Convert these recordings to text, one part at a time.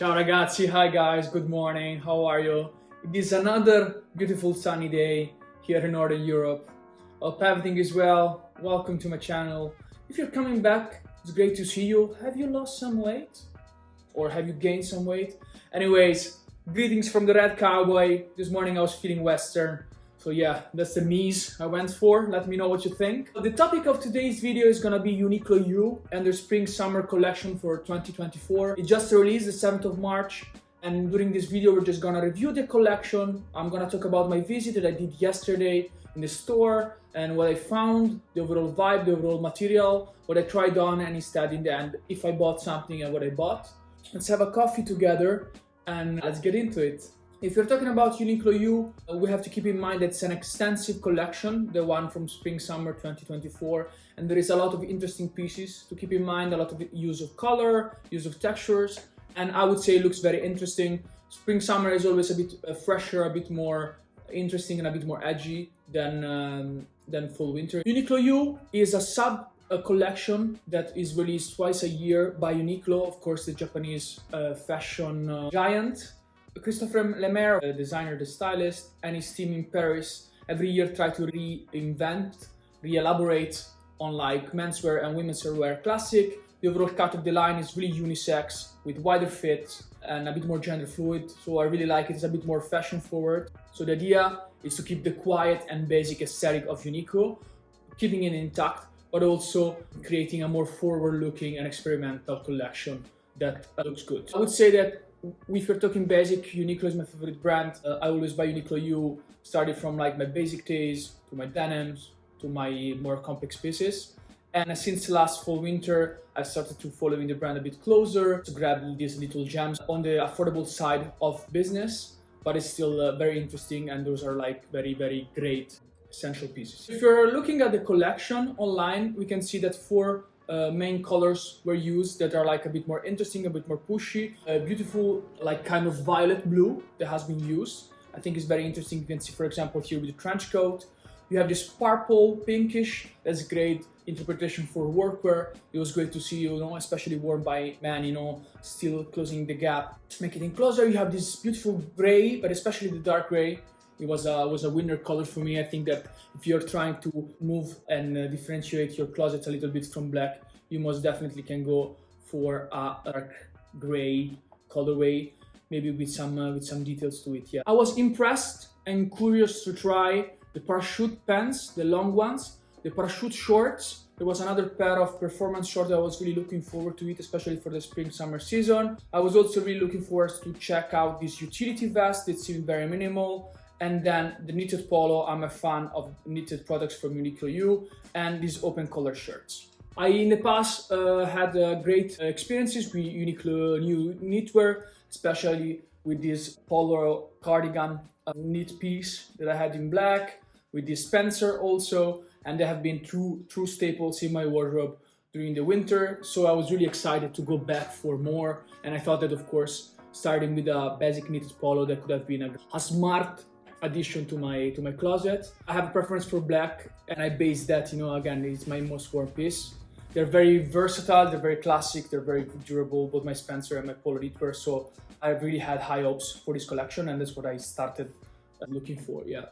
Ciao ragazzi, hi guys, good morning, how are you? It is another beautiful sunny day here in Northern Europe. Hope everything is well. Welcome to my channel. If you're coming back, it's great to see you. Have you lost some weight? Or have you gained some weight? Anyways, greetings from the Red Cowboy. This morning I was feeling Western. So yeah, that's the knees I went for. Let me know what you think. The topic of today's video is gonna be Uniqlo U and their spring-summer collection for 2024. It just released the 7th of March. And during this video, we're just gonna review the collection. I'm gonna talk about my visit that I did yesterday in the store and what I found, the overall vibe, the overall material, what I tried on, and instead in the end, if I bought something and what I bought. Let's have a coffee together and let's get into it. If you're talking about Uniqlo U, we have to keep in mind that it's an extensive collection, the one from Spring-Summer 2024, and there is a lot of interesting pieces to keep in mind, a lot of use of color, use of textures, and I would say it looks very interesting. Spring-Summer is always a bit fresher, a bit more interesting and a bit more edgy than Fall-Winter. Uniqlo U is a collection that is released twice a year by Uniqlo, of course the Japanese fashion giant. Christopher Le Maire, the designer, the stylist, and his team in Paris every year try to reinvent, re-elaborate on like menswear and women's wear classic. The overall cut of the line is really unisex with wider fit and a bit more gender fluid. So I really like it. It's a bit more fashion forward. So the idea is to keep the quiet and basic aesthetic of Uniqlo, keeping it intact, but also creating a more forward-looking and experimental collection that looks good. I would say that if you're talking basic, Uniqlo is my favorite brand. I always buy Uniqlo U, started from like my basic tees to my denims to my more complex pieces. And since last fall-winter, I started to follow the brand a bit closer to grab these little gems on the affordable side of business, but it's still very interesting, and those are like very, very great essential pieces. If you're looking at the collection online, we can see that four main colors were used that are like a bit more interesting, a bit more pushy. A beautiful like kind of violet blue that has been used. I think is very interesting. You can see, for example, here with the trench coat. You have this purple pinkish. That's great interpretation for workwear. It was great to see, you know, especially worn by men, you know, still closing the gap. To make it in closer, you have this beautiful gray, but especially the dark gray. It was a winner color for me. I think that if you're trying to move and differentiate your closet a little bit from black, you most definitely can go for a dark gray colorway, maybe with some details to it. Yeah, I was impressed and curious to try the parachute pants, the long ones, the parachute shorts. There was another pair of performance shorts that I was really looking forward to it, especially for the spring-summer season. I was also really looking forward to check out this utility vest. It seemed very minimal. And then the knitted polo. I'm a fan of knitted products from Uniqlo U, and these open collar shirts. I in the past had great experiences with Uniqlo new knitwear, especially with this polo cardigan knit piece that I had in black, with this Spencer also, and they have been true staples in my wardrobe during the winter. So I was really excited to go back for more, and I thought that, of course, starting with a basic knitted polo, that could have been a smart addition to my closet. I have a preference for black, and I base that, you know, again, it's my most worn piece. They're very versatile, they're very classic, they're very durable, both my Spencer and my polo knitwear. So I really had high hopes for this collection, and that's what I started looking for. Yeah.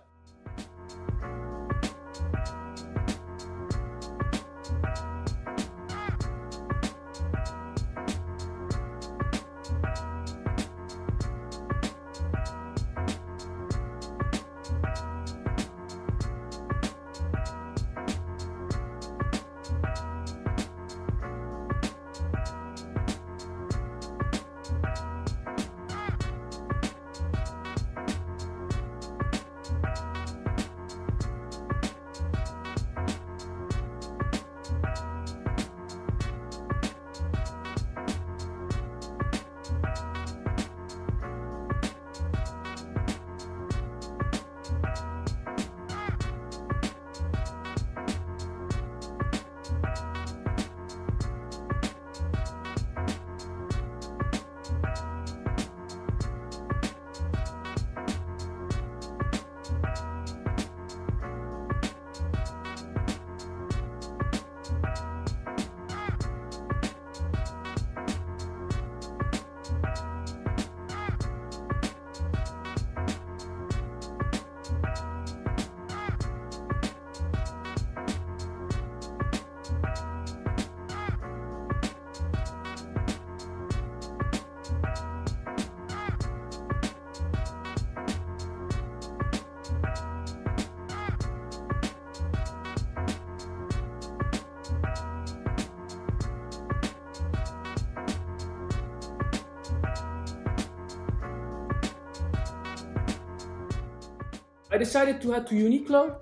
I decided to head to Uniqlo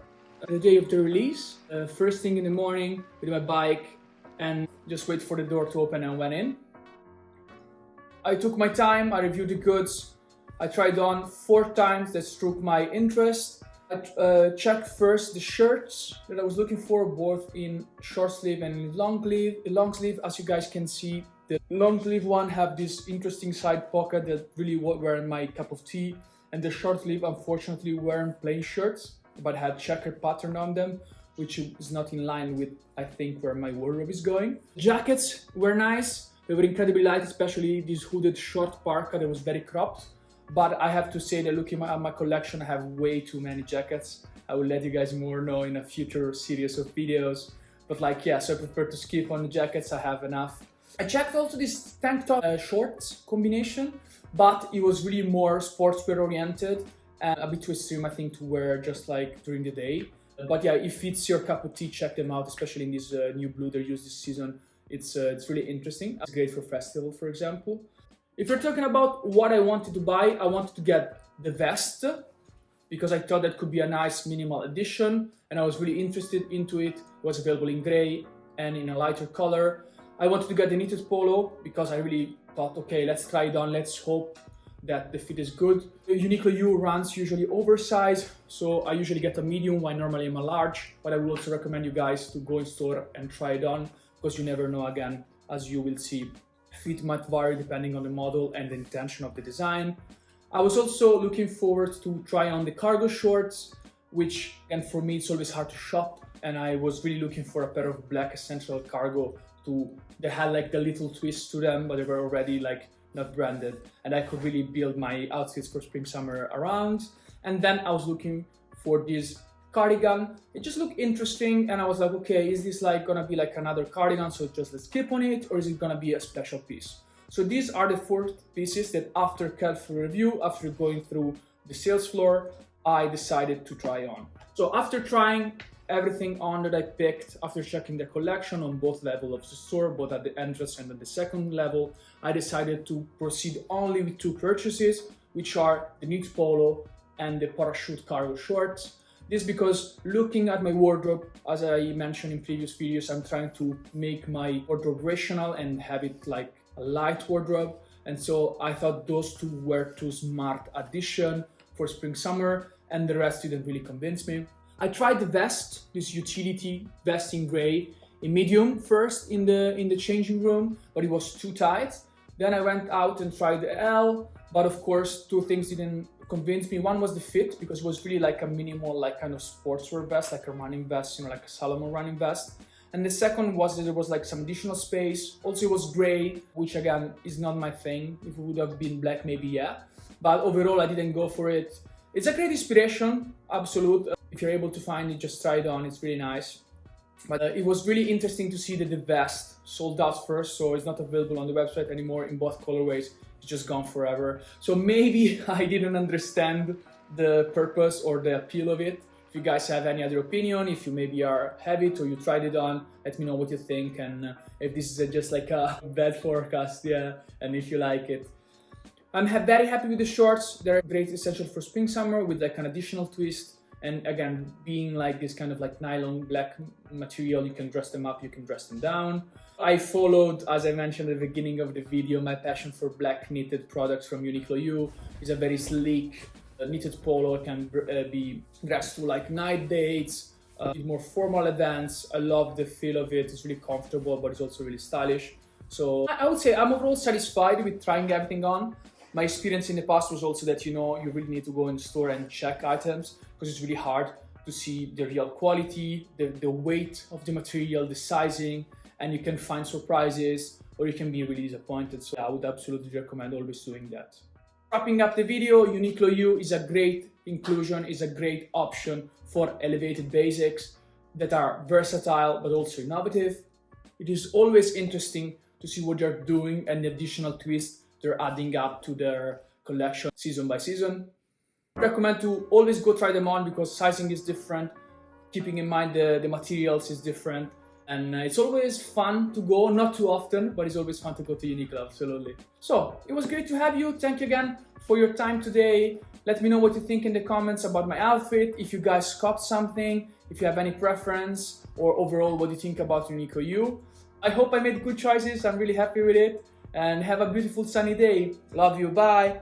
the day of the release, first thing in the morning with my bike, and just wait for the door to open and went in. I took my time, I reviewed the goods, I tried on 4 times that struck my interest. I checked first the shirts that I was looking for, both in short sleeve and long sleeve. As you guys can see, the long sleeve one have this interesting side pocket that really were my cup of tea, and the short sleeve unfortunately weren't plain shirts but had checkered pattern on them, which is not in line with, I think, where my wardrobe is going. Jackets were nice, they were incredibly light, especially this hooded short parka that was very cropped. But I have to say that looking at my collection, I have way too many jackets. I will let you guys more know in a future series of videos. But like, yeah, so I prefer to skip on the jackets, I have enough. I checked also this tank top shorts combination, but it was really more sportswear oriented and a bit too extreme, I think, to wear just like during the day. But yeah, if it's your cup of tea, check them out, especially in this new blue they used this season. It's really interesting. It's great for festival, for example. If you're talking about what I wanted to buy, I wanted to get the vest because I thought that could be a nice minimal addition, and I was really interested into it. It was available in gray and in a lighter color. I wanted to get the knitted polo because I really thought, okay, let's try it on, let's hope that the fit is good. The Uniqlo U runs usually oversized, so I usually get a medium when normally I'm a large, but I would also recommend you guys to go in store and try it on because you never know, again, as you will see. Fit might vary depending on the model and the intention of the design. I was also looking forward to try on the cargo shorts, which, and for me it's always hard to shop, and I was really looking for a pair of black essential cargo that had like the little twist to them, but they were already like not branded, and I could really build my outfits for spring summer around. And then I was looking for this cardigan. It just looked interesting, and I was like, okay, is this like gonna be like another cardigan, so just let's skip on it, or is it gonna be a special piece? So these are the 4 pieces that after careful review, after going through the sales floor, I decided to try on. So after trying everything on that I picked, after checking the collection on both levels of the store, both at the entrance and at the second level, I decided to proceed only with 2 purchases, which are the knit polo and the parachute cargo shorts. This because looking at my wardrobe, as I mentioned in previous videos, I'm trying to make my wardrobe rational and have it like a light wardrobe. And so I thought those 2 were 2 smart addition for spring summer, and the rest didn't really convince me. I tried the vest, this utility vest in gray, in medium first in the changing room, but it was too tight. Then I went out and tried the L, but of course 2 things didn't convinced me. One was the fit, because it was really like a minimal, like kind of sportswear vest, like a running vest, you know, like a Salomon running vest. And the second was that there was like some additional space. Also it was gray, which again is not my thing. If it would have been black, maybe yeah. But overall I didn't go for it. It's a great inspiration, absolute. If you're able to find it, just try it on, it's really nice. But it was really interesting to see that the vest sold out first, so it's not available on the website anymore in both colorways. It's just gone forever. So maybe I didn't understand the purpose or the appeal of it. If you guys have any other opinion, if you maybe have it or you tried it on, let me know what you think, and if this is just like a bad forecast, yeah, and if you like it. I'm very happy with the shorts. They're great essential for spring summer with like an additional twist. And again, being like this kind of like nylon black material, you can dress them up, you can dress them down. I followed, as I mentioned at the beginning of the video, my passion for black knitted products from Uniqlo U. It's a very sleek knitted polo. It can be dressed to like night dates, more formal events. I love the feel of it. It's really comfortable, but it's also really stylish. So I would say I'm overall satisfied with trying everything on. My experience in the past was also that, you know, you really need to go in the store and check items, because it's really hard to see the real quality, the weight of the material, the sizing, and you can find surprises or you can be really disappointed. So I would absolutely recommend always doing that. Wrapping up the video, Uniqlo U is a great inclusion, is a great option for elevated basics that are versatile but also innovative. It is always interesting to see what they're doing and the additional twists they're adding up to their collection season by season. I recommend to always go try them on because sizing is different, keeping in mind the materials is different, And it's always fun to go, not too often, but it's always fun to go to Uniqlo, absolutely. So, it was great to have you. Thank you again for your time today. Let me know what you think in the comments about my outfit, if you guys copped something, if you have any preference, or overall what you think about Uniqlo U. I hope I made good choices, I'm really happy with it. And have a beautiful sunny day. Love you, bye!